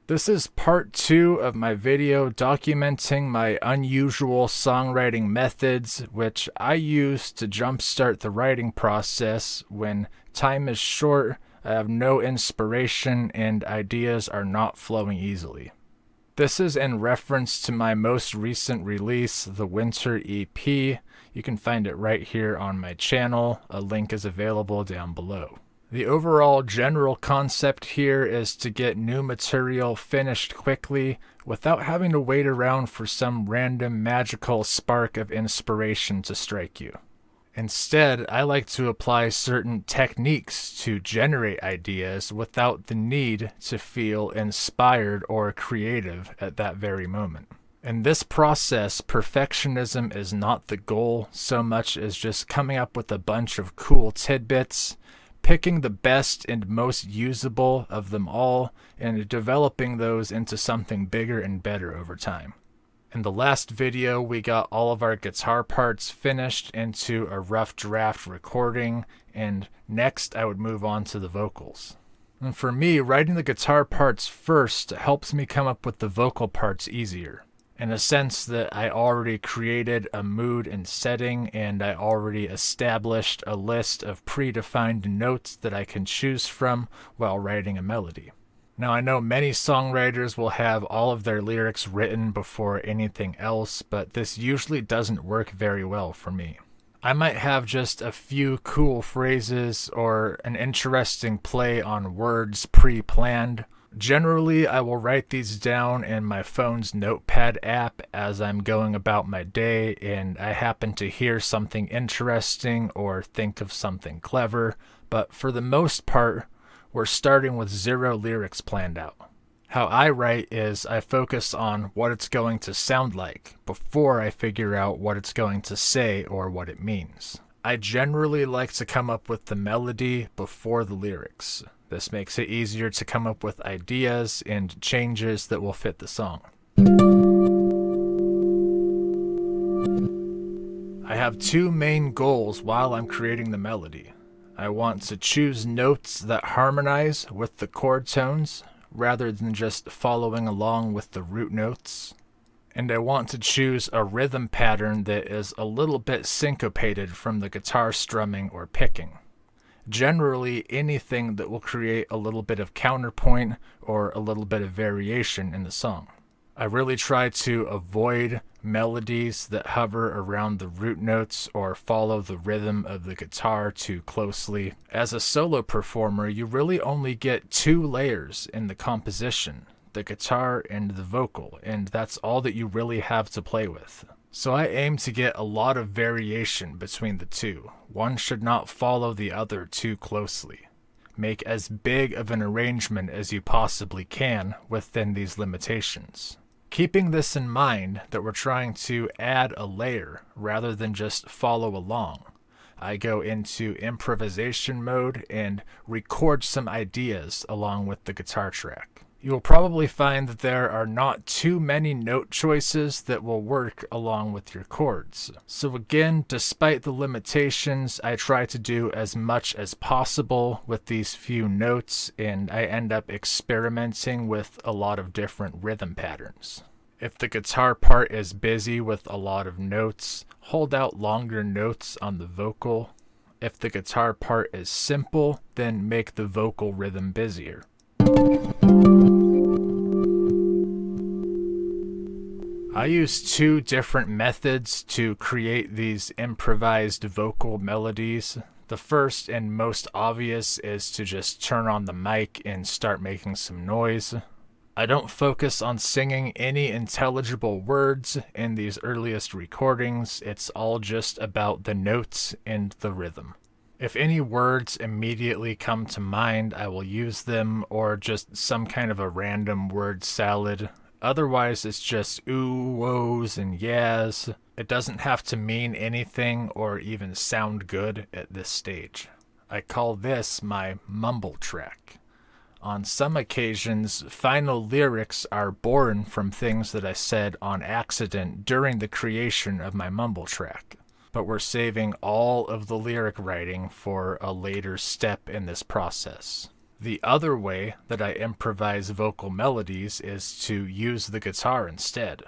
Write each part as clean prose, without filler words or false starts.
This is part 2 of my video documenting my unusual songwriting methods, which I use to jumpstart the writing process when time is short, I have no inspiration, and ideas are not flowing easily. This is in reference to my most recent release, the Winter EP. You can find it right here on my channel. A link is available down below. The overall general concept here is to get new material finished quickly without having to wait around for some random magical spark of inspiration to strike you. Instead, I like to apply certain techniques to generate ideas without the need to feel inspired or creative at that very moment. In this process, perfectionism is not the goal so much as just coming up with a bunch of cool tidbits, picking the best and most usable of them all, and developing those into something bigger and better over time. In the last video, we got all of our guitar parts finished into a rough draft recording, and next I would move on to the vocals. And for me, writing the guitar parts first helps me come up with the vocal parts easier, in a sense that I already created a mood and setting, and I already established a list of predefined notes that I can choose from while writing a melody. Now, I know many songwriters will have all of their lyrics written before anything else, but this usually doesn't work very well for me. I might have just a few cool phrases or an interesting play on words pre-planned. Generally, I will write these down in my phone's notepad app as I'm going about my day and I happen to hear something interesting or think of something clever, but for the most part, we're starting with 0 lyrics planned out. How I write is I focus on what it's going to sound like before I figure out what it's going to say or what it means. I generally like to come up with the melody before the lyrics. This makes it easier to come up with ideas and changes that will fit the song. I have 2 main goals while I'm creating the melody. I want to choose notes that harmonize with the chord tones rather than just following along with the root notes. And I want to choose a rhythm pattern that is a little bit syncopated from the guitar strumming or picking. Generally, anything that will create a little bit of counterpoint or a little bit of variation in the song. I really try to avoid melodies that hover around the root notes or follow the rhythm of the guitar too closely. As a solo performer, you really only get 2 layers in the composition, the guitar and the vocal, and that's all that you really have to play with. So I aim to get a lot of variation between the 2. One should not follow the other too closely. Make as big of an arrangement as you possibly can within these limitations. Keeping this in mind that we're trying to add a layer rather than just follow along, I go into improvisation mode and record some ideas along with the guitar track. You will probably find that there are not too many note choices that will work along with your chords. So again, despite the limitations, I try to do as much as possible with these few notes, and I end up experimenting with a lot of different rhythm patterns. If the guitar part is busy with a lot of notes, hold out longer notes on the vocal. If the guitar part is simple, then make the vocal rhythm busier. I use 2 different methods to create these improvised vocal melodies. The first and most obvious is to just turn on the mic and start making some noise. I don't focus on singing any intelligible words in these earliest recordings. It's all just about the notes and the rhythm. If any words immediately come to mind, I will use them, or just some kind of a random word salad. Otherwise, it's just ooh, woes, and yeahs. It doesn't have to mean anything or even sound good at this stage. I call this my mumble track. On some occasions, final lyrics are born from things that I said on accident during the creation of my mumble track. But we're saving all of the lyric writing for a later step in this process. The other way that I improvise vocal melodies is to use the guitar instead.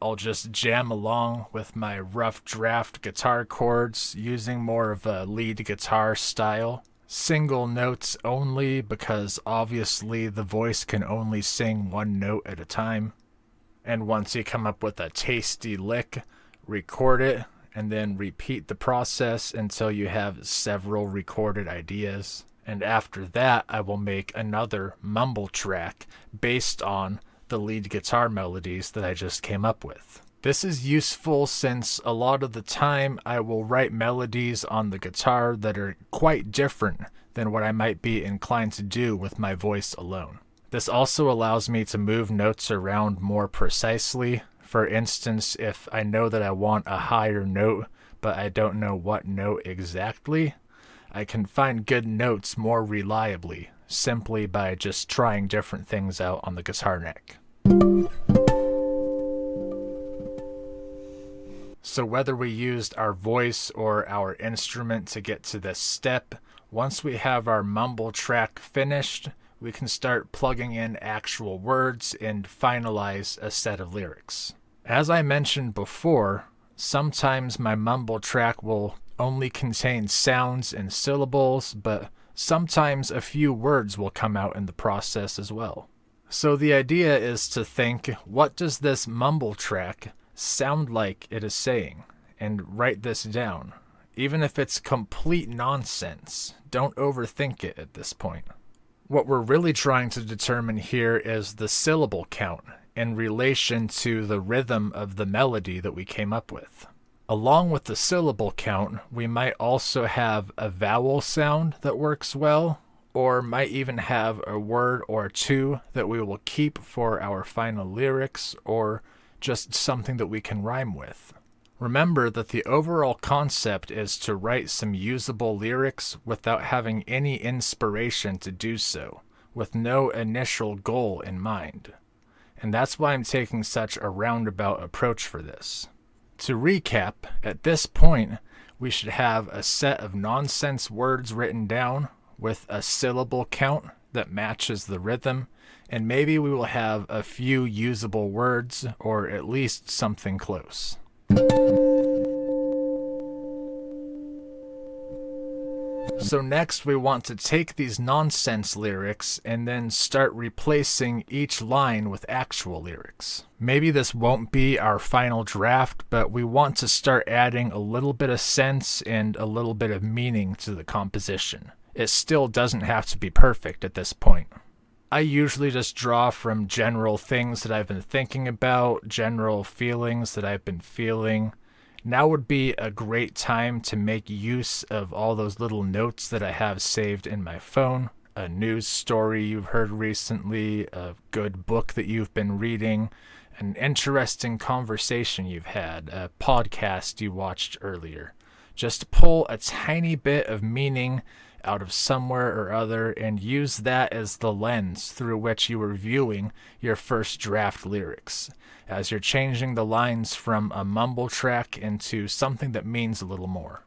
I'll just jam along with my rough draft guitar chords using more of a lead guitar style. Single notes only, because obviously the voice can only sing one note at a time. And once you come up with a tasty lick, record it and then repeat the process until you have several recorded ideas. And after that, I will make another mumble track based on the lead guitar melodies that I just came up with. This is useful since a lot of the time I will write melodies on the guitar that are quite different than what I might be inclined to do with my voice alone. This also allows me to move notes around more precisely. For instance, if I know that I want a higher note, but I don't know what note exactly, I can find good notes more reliably, simply by just trying different things out on the guitar neck. So whether we used our voice or our instrument to get to this step, once we have our mumble track finished, we can start plugging in actual words and finalize a set of lyrics. As I mentioned before, sometimes my mumble track will only contain sounds and syllables, but sometimes a few words will come out in the process as well. So the idea is to think, what does this mumble track sound like it is saying? And write this down. Even if it's complete nonsense, don't overthink it at this point. What we're really trying to determine here is the syllable count in relation to the rhythm of the melody that we came up with. Along with the syllable count, we might also have a vowel sound that works well, or might even have a word or two that we will keep for our final lyrics, or just something that we can rhyme with. Remember that the overall concept is to write some usable lyrics without having any inspiration to do so, with no initial goal in mind. And that's why I'm taking such a roundabout approach for this. To recap, at this point, we should have a set of nonsense words written down with a syllable count that matches the rhythm, and maybe we will have a few usable words, or at least something close. So next we want to take these nonsense lyrics and then start replacing each line with actual lyrics. Maybe this won't be our final draft, but we want to start adding a little bit of sense and a little bit of meaning to the composition. It still doesn't have to be perfect at this point. I usually just draw from general things that I've been thinking about, general feelings that I've been feeling. Now would be a great time to make use of all those little notes that I have saved in my phone. A news story you've heard recently, a good book that you've been reading, an interesting conversation you've had, a podcast you watched earlier. Just pull a tiny bit of meaning out of somewhere or other and use that as the lens through which you are viewing your first draft lyrics, as you're changing the lines from a mumble track into something that means a little more.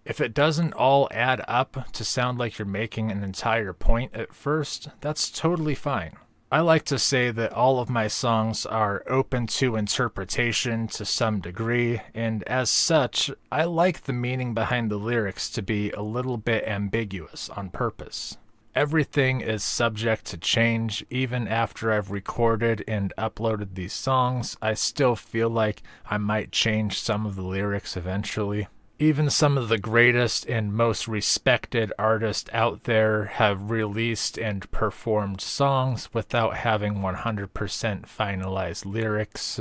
If it doesn't all add up to sound like you're making an entire point at first, that's totally fine. I like to say that all of my songs are open to interpretation to some degree, and as such, I like the meaning behind the lyrics to be a little bit ambiguous on purpose. Everything is subject to change. Even after I've recorded and uploaded these songs, I still feel like I might change some of the lyrics eventually. Even some of the greatest and most respected artists out there have released and performed songs without having 100% finalized lyrics.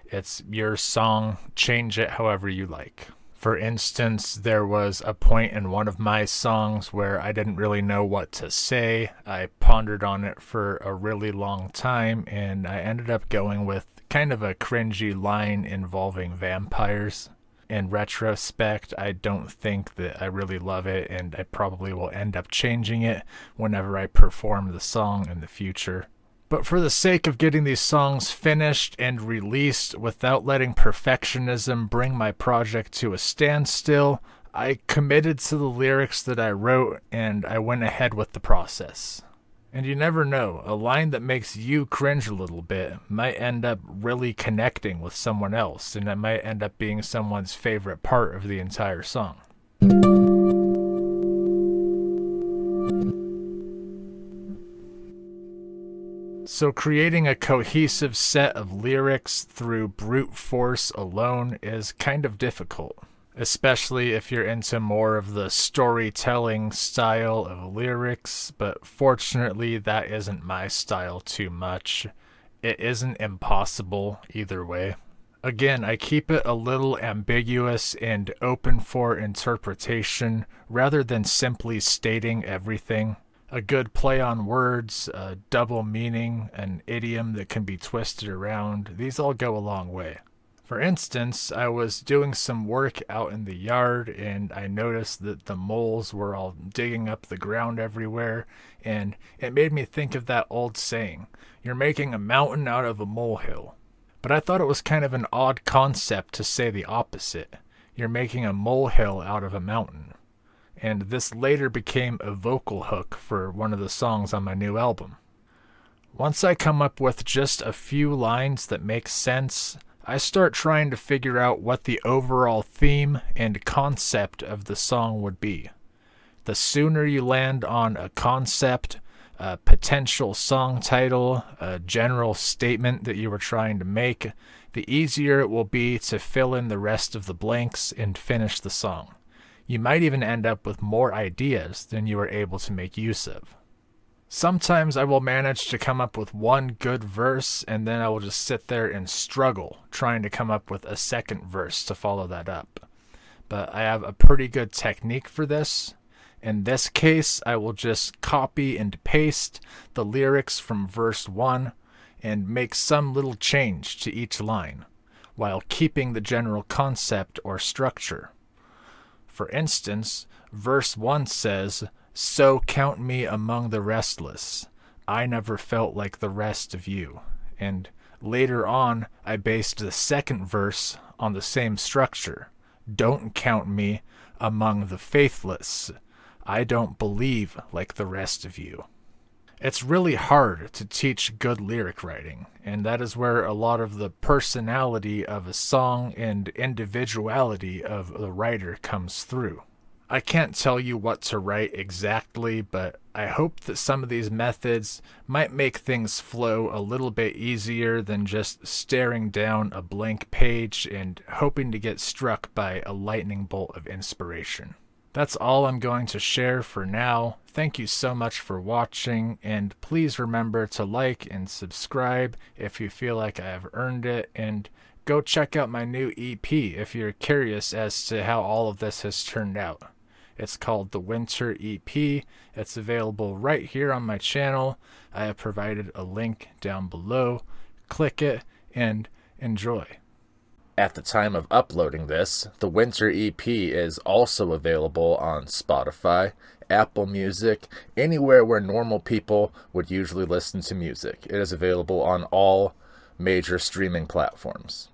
It's your song, change it however you like. For instance, there was a point in one of my songs where I didn't really know what to say. I pondered on it for a really long time, and I ended up going with kind of a cringy line involving vampires. In retrospect, I don't think that I really love it, and I probably will end up changing it whenever I perform the song in the future. But for the sake of getting these songs finished and released without letting perfectionism bring my project to a standstill, I committed to the lyrics that I wrote, and I went ahead with the process. And you never know, a line that makes you cringe a little bit might end up really connecting with someone else, and it might end up being someone's favorite part of the entire song. So creating a cohesive set of lyrics through brute force alone is kind of difficult, especially if you're into more of the storytelling style of lyrics, but fortunately that isn't my style too much. It isn't impossible either way. Again, I keep it a little ambiguous and open for interpretation rather than simply stating everything. A good play on words, a double meaning, an idiom that can be twisted around, these all go a long way. For instance, I was doing some work out in the yard and I noticed that the moles were all digging up the ground everywhere, and it made me think of that old saying, "You're making a mountain out of a molehill." But I thought it was kind of an odd concept to say the opposite. You're making a molehill out of a mountain. And this later became a vocal hook for one of the songs on my new album. Once I come up with just a few lines that make sense, I start trying to figure out what the overall theme and concept of the song would be. The sooner you land on a concept, a potential song title, a general statement that you were trying to make, the easier it will be to fill in the rest of the blanks and finish the song. You might even end up with more ideas than you were able to make use of. Sometimes I will manage to come up with one good verse, and then I will just sit there and struggle trying to come up with a second verse to follow that up. But I have a pretty good technique for this. In this case, I will just copy and paste the lyrics from verse 1 and make some little change to each line, while keeping the general concept or structure. For instance, verse 1 says, "So count me among the restless. I never felt like the rest of you." And later on, I based the second verse on the same structure. "Don't count me among the faithless. I don't believe like the rest of you." It's really hard to teach good lyric writing, and that is where a lot of the personality of a song and individuality of the writer comes through. I can't tell you what to write exactly, but I hope that some of these methods might make things flow a little bit easier than just staring down a blank page and hoping to get struck by a lightning bolt of inspiration. That's all I'm going to share for now. Thank you so much for watching, and please remember to like and subscribe if you feel like I have earned it, and go check out my new EP if you're curious as to how all of this has turned out. It's called the Winter EP. It's available right here on my channel. I have provided a link down below. Click it and enjoy. At the time of uploading this, the Winter EP is also available on Spotify, Apple Music, anywhere where normal people would usually listen to music. It is available on all major streaming platforms.